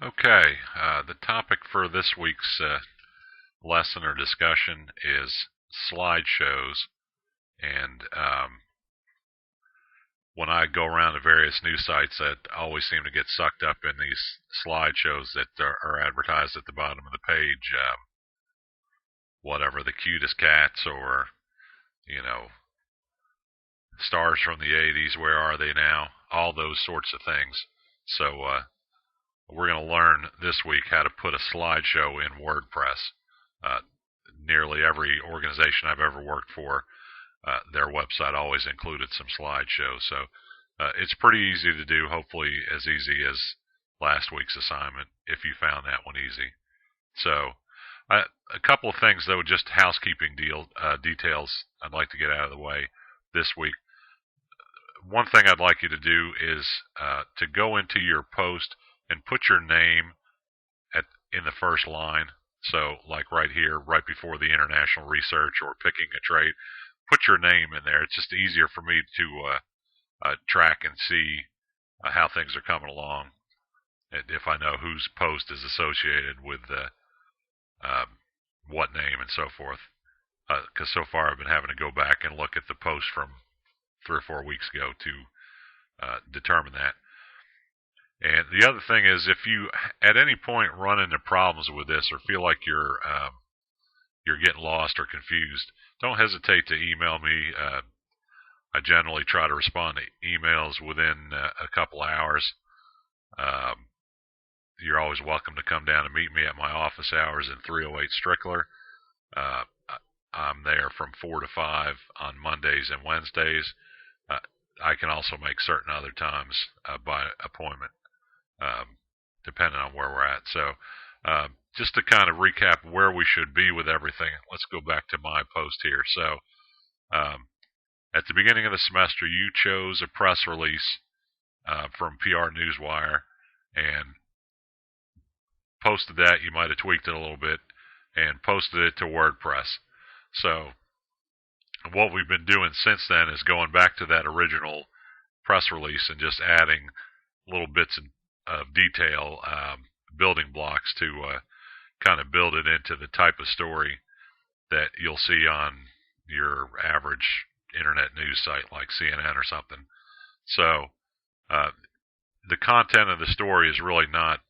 Okay, the topic for this week's lesson or discussion is slideshows. And when I go around to various news sites, I always seem to get sucked up in these slideshows that are advertised at the bottom of the page. Whatever, the cutest cats, or, you know, stars from the 80s, where are they now? All those sorts of things. So we're going to learn this week how to put a slideshow in WordPress. Uh, Nearly every organization I've ever worked for, their website always included some slideshows. So it's pretty easy to do, hopefully as easy as last week's assignment, if you found that one easy. So a couple of things, though, just housekeeping details I'd like to get out of the way this week. One thing I'd like you to do is to go into your post and put your name in the first line. So like right here, right before the international research or picking a trade, put your name in there. It's just easier for me to track and see how things are coming along, if I know whose post is associated with what name and so forth. Because so far I've been having to go back and look at the post from 3 or 4 weeks ago to determine that. And the other thing is, if you at any point run into problems with this or feel like you're getting lost or confused, don't hesitate to email me. I generally try to respond to emails within a couple hours. You're always welcome to come down and meet me at my office hours in 308 Strickler. I'm there from 4 to 5 on Mondays and Wednesdays. I can also make certain other times by appointment, depending on where we're at. So just to kind of recap where we should be with everything, let's go back to my post here. So at the beginning of the semester, you chose a press release from PR Newswire and posted that. You might have tweaked it a little bit and posted it to WordPress. So what we've been doing since then is going back to that original press release and just adding little bits of detail, building blocks to kind of build it into the type of story that you'll see on your average internet news site like CNN or something. So the content of the story is really not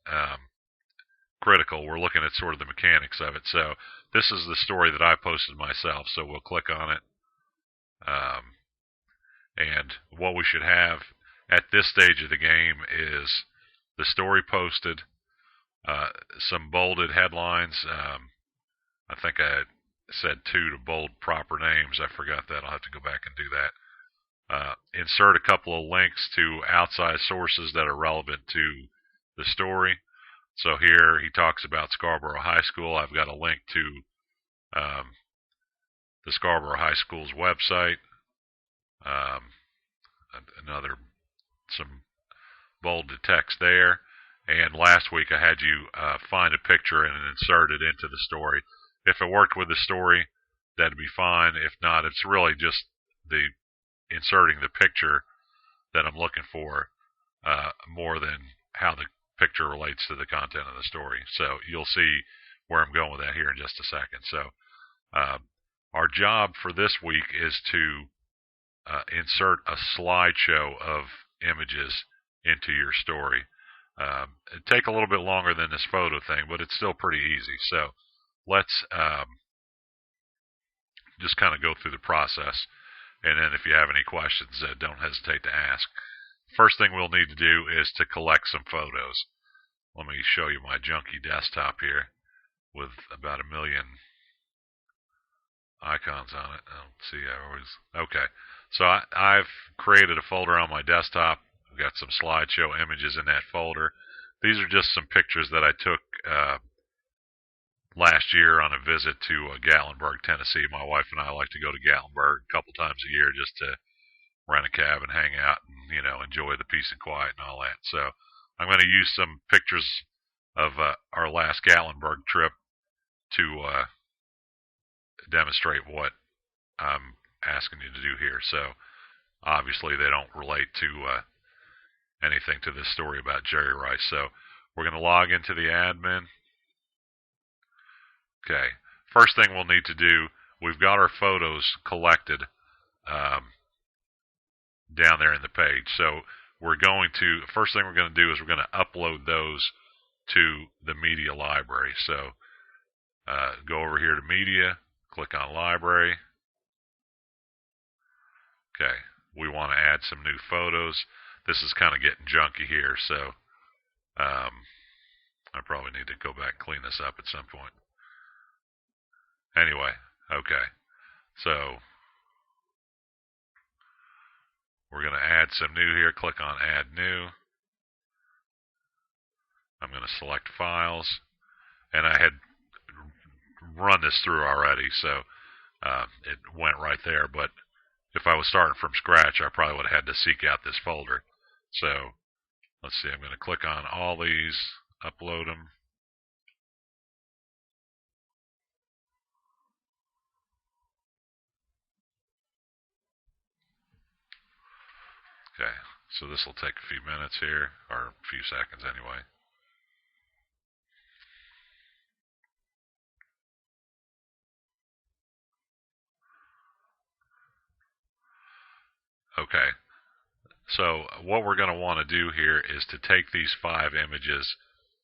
critical. We're looking at sort of the mechanics of it. So this is the story that I posted myself, so we'll click on it. And what we should have at this stage of the game is the story posted, some bolded headlines. I think I said 2 to bold proper names. I forgot that. I'll have to go back and do that. Insert a couple of links to outside sources that are relevant to the story. So here he talks about Scarborough High School. I've got a link to the Scarborough High School's website. Some bolded text there. And last week I had you find a picture and insert it into the story. If it worked with the story, that'd be fine. If not, it's really just the inserting the picture that I'm looking for, more than how the picture relates to the content of the story. So you'll see where I'm going with that here in just a second. So our job for this week is to insert a slideshow of images into your story. It'd take a little bit longer than this photo thing, but it's still pretty easy. So let's just kind of go through the process. And then if you have any questions, don't hesitate to ask. First thing we'll need to do is to collect some photos. Let me show you my junky desktop here with about 1 million icons on it. Okay. So I've created a folder on my desktop. I've got some slideshow images in that folder. These are just some pictures that I took last year on a visit to Gatlinburg, Tennessee. My wife and I like to go to Gatlinburg a couple times a year just to rent a cab and hang out and, enjoy the peace and quiet and all that. So I'm going to use some pictures of our last Gatlinburg trip to demonstrate what I'm asking you to do here. So obviously they don't relate to anything to this story about Jerry Rice. So We're going to log into the admin. Okay. First thing we'll need to do, we've got our photos collected down there in the page. So first thing we're going to do is we're going to upload those to the media library. So go over here to media, click on library. Okay, we want to add some new photos. This is kind of getting junky here, so I probably need to go back and clean this up at some point. Anyway, okay, so we're going to add some new here. Click on add new. I'm going to select files, and I had run this through already, so it went right there, but if I was starting from scratch, I probably would have had to seek out this folder. So let's see, I'm going to click on all these, upload them. Okay, so this will take a few minutes here, or a few seconds anyway. Okay, so what we're going to want to do here is to take these 5 images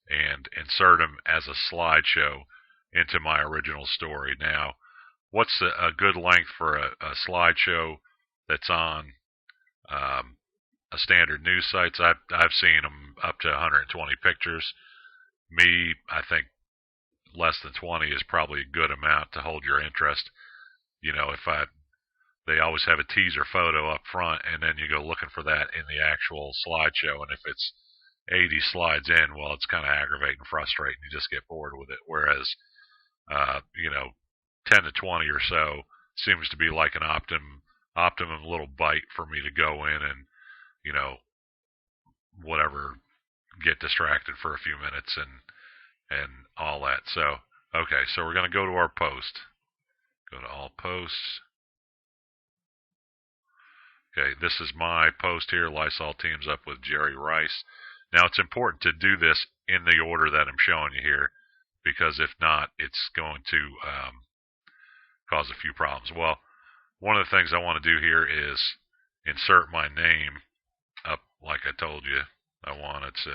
and insert them as a slideshow into my original story. Now, what's a good length for a slideshow that's on a standard news sites? I've seen them up to 120 pictures. Me, I think less than 20 is probably a good amount to hold your interest. You know, they always have a teaser photo up front, and then you go looking for that in the actual slideshow, and if it's 80 slides in, well, it's kind of aggravating, frustrating. You just get bored with it. Whereas, 10 to 20 or so seems to be like an optimum little bite for me to go in and, whatever, get distracted for a few minutes and all that. So, okay, so we're going to go to our post. Go to all posts. Okay, this is my post here. Lysol teams up with Jerry Rice. Now, it's important to do this in the order that I'm showing you here, because if not, it's going to cause a few problems. Well, one of the things I want to do here is insert my name up like I told you I wanted. So,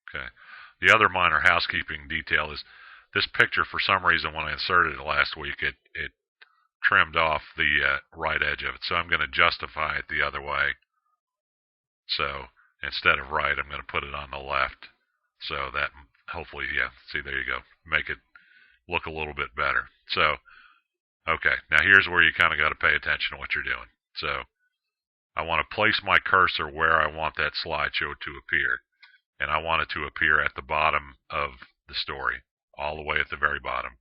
okay. The other minor housekeeping detail is this picture, for some reason, when I inserted it last week, it trimmed off the right edge of it. So I'm going to justify it the other way. So instead of right, I'm going to put it on the left. So that hopefully, yeah, see, there you go. Make it look a little bit better. So, okay, now here's where you kind of got to pay attention to what you're doing. So I want to place my cursor where I want that slideshow to appear. And I want it to appear at the bottom of the story, all the way at the very bottom.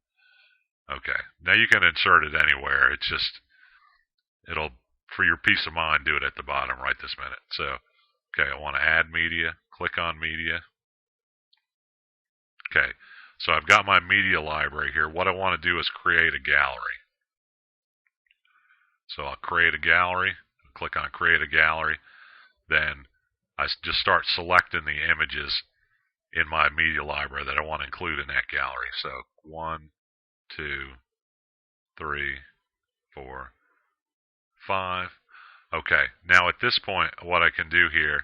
Okay, now you can insert it anywhere. It's just, it'll, for your peace of mind, do it at the bottom right this minute. So, okay, I want to add media. Click on media. Okay, so I've got my media library here. What I want to do is create a gallery. So I'll create a gallery. Click on create a gallery. Then I just start selecting the images in my media library that I want to include in that gallery. So 1, 2, 3, 4, 5. Okay, now at this point, what I can do here,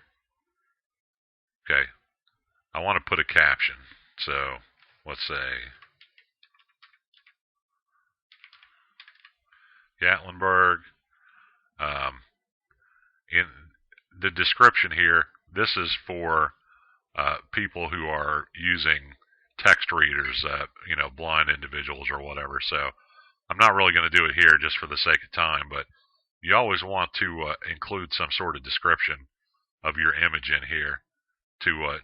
okay, I want to put a caption. So let's say Gatlinburg. In the description here, this is for people who are using text readers, blind individuals or whatever. So I'm not really going to do it here just for the sake of time, but you always want to include some sort of description of your image in here to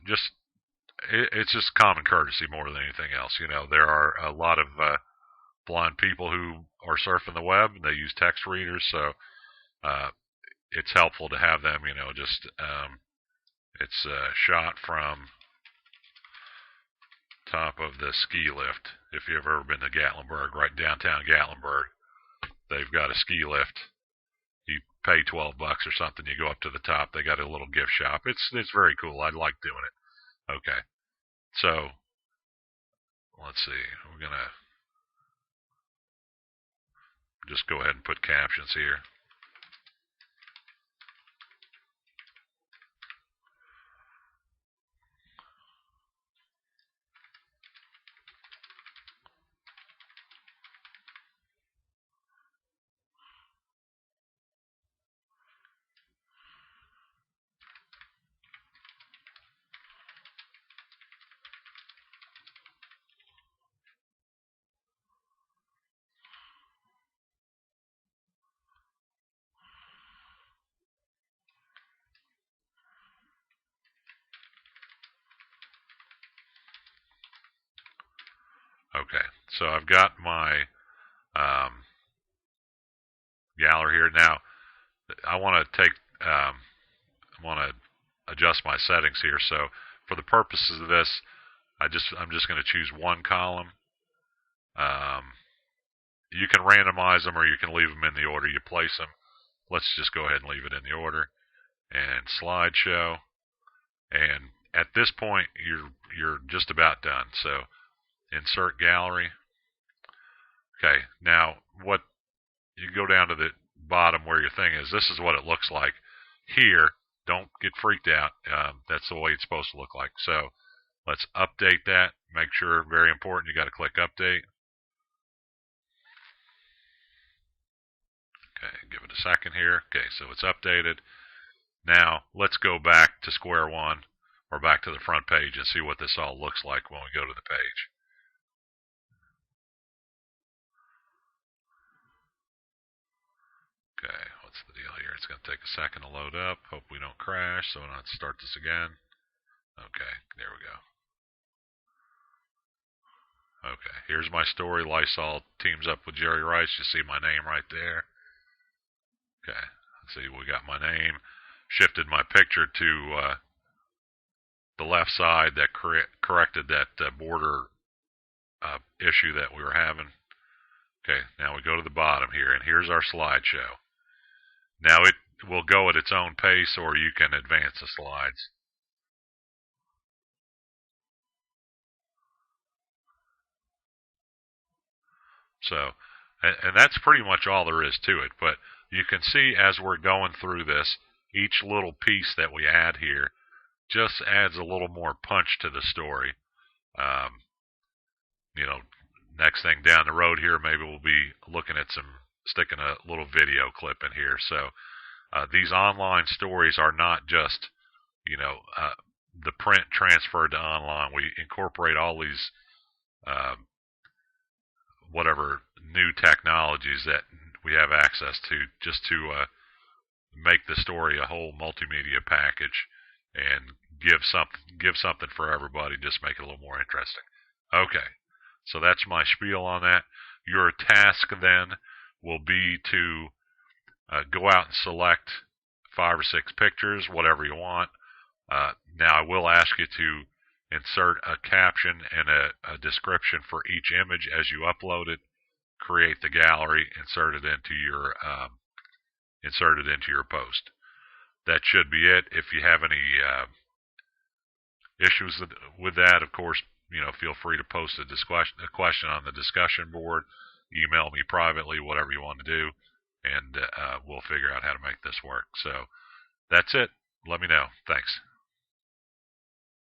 it's just common courtesy more than anything else. There are a lot of blind people who are surfing the web and they use text readers, so it's helpful to have them, it's shot from top of the ski lift. If you've ever been to Gatlinburg, right downtown Gatlinburg, they've got a ski lift, You pay $12 or something, you go up to the top, they got a little gift shop. It's very cool. I like doing it. Okay. So let's see. We're gonna just go ahead and put captions here. Okay, so I've got my gallery here. Now I want to I want to adjust my settings here. So for the purposes of this, I'm just going to choose one column. You can randomize them or you can leave them in the order you place them. Let's just go ahead and leave it in the order. And slideshow. And at this point, you're just about done. So insert gallery. Okay, now what you go down to the bottom where your thing is. This is what it looks like here. Don't get freaked out. That's the way it's supposed to look like. So let's update that. Make sure, very important, you got to click update. Okay, give it a second here. Okay, so it's updated. Now let's go back to square one or back to the front page and see what this all looks like when we go to the page. Okay, what's the deal here? It's going to take a second to load up. Hope we don't crash, so we'll not start this again. Okay, there we go. Okay, here's my story. Lysol teams up with Jerry Rice. You see my name right there. Okay, let's see, we got my name. Shifted my picture to the left side. That corrected that border issue that we were having. Okay, now we go to the bottom here, and here's our slideshow. Now it will go at its own pace, or you can advance the slides. So, and that's pretty much all there is to it. But you can see as we're going through this, each little piece that we add here just adds a little more punch to the story. You know, next thing down the road here, maybe we'll be looking at sticking a little video clip in here. So these online stories are not just, the print transferred to online. We incorporate all these whatever new technologies that we have access to just to make the story a whole multimedia package and give something for everybody. Just make it a little more interesting. Okay, so that's my spiel on that. Your task then will be to go out and select 5 or 6 pictures, whatever you want. Now I will ask you to insert a caption and a description for each image as you upload it. Create the gallery, insert it into your post. That should be it. If you have any issues with that, of course, feel free to post a question on the discussion board. Email me privately, whatever you want to do, and we'll figure out how to make this work. So that's it. Let me know. Thanks.